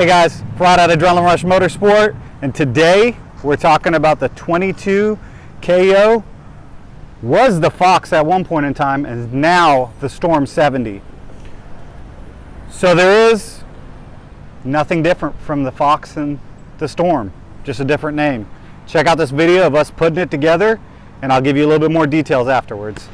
Hey guys, Rod at Adrenaline Rush Motorsport, and today we're talking about the 22 Kayo. Was the Fox at one point in time, and now the Storm 70. So there is nothing different from the Fox and the Storm, just a different name. Check out this video of us putting it together, and I'll give you a little bit more details afterwards.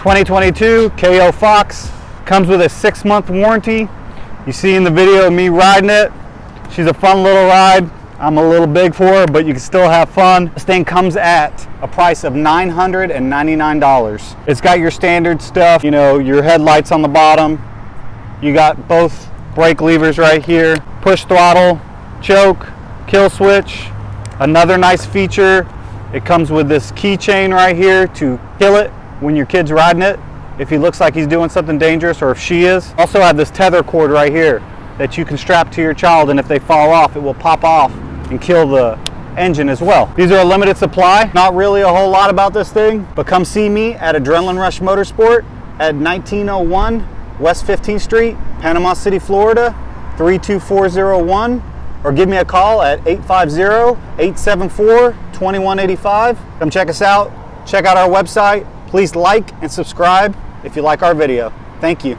...2022 Kayo Fox comes with a 6-month warranty. You see in the video of me riding it, she's a fun little ride. I'm a little big for her, but you can still have fun. This thing comes at a price of $999. It's got your standard stuff, you know, your headlights on the bottom. You got both brake levers right here, push throttle, choke, kill switch. Another nice feature, it comes with this keychain right here to kill it when your kid's riding it, if he looks like he's doing something dangerous, or if she is. Also have this tether cord right here that you can strap to your child, and if they fall off, it will pop off and kill the engine as well. These are a limited supply. Not really a whole lot about this thing, but come see me at Adrenaline Rush Motorsport at 1901 West 15th Street, Panama City, Florida, 32401, or give me a call at 850-874-2185. Come check us out. Check out our website. Please like and subscribe if you like our video. Thank you.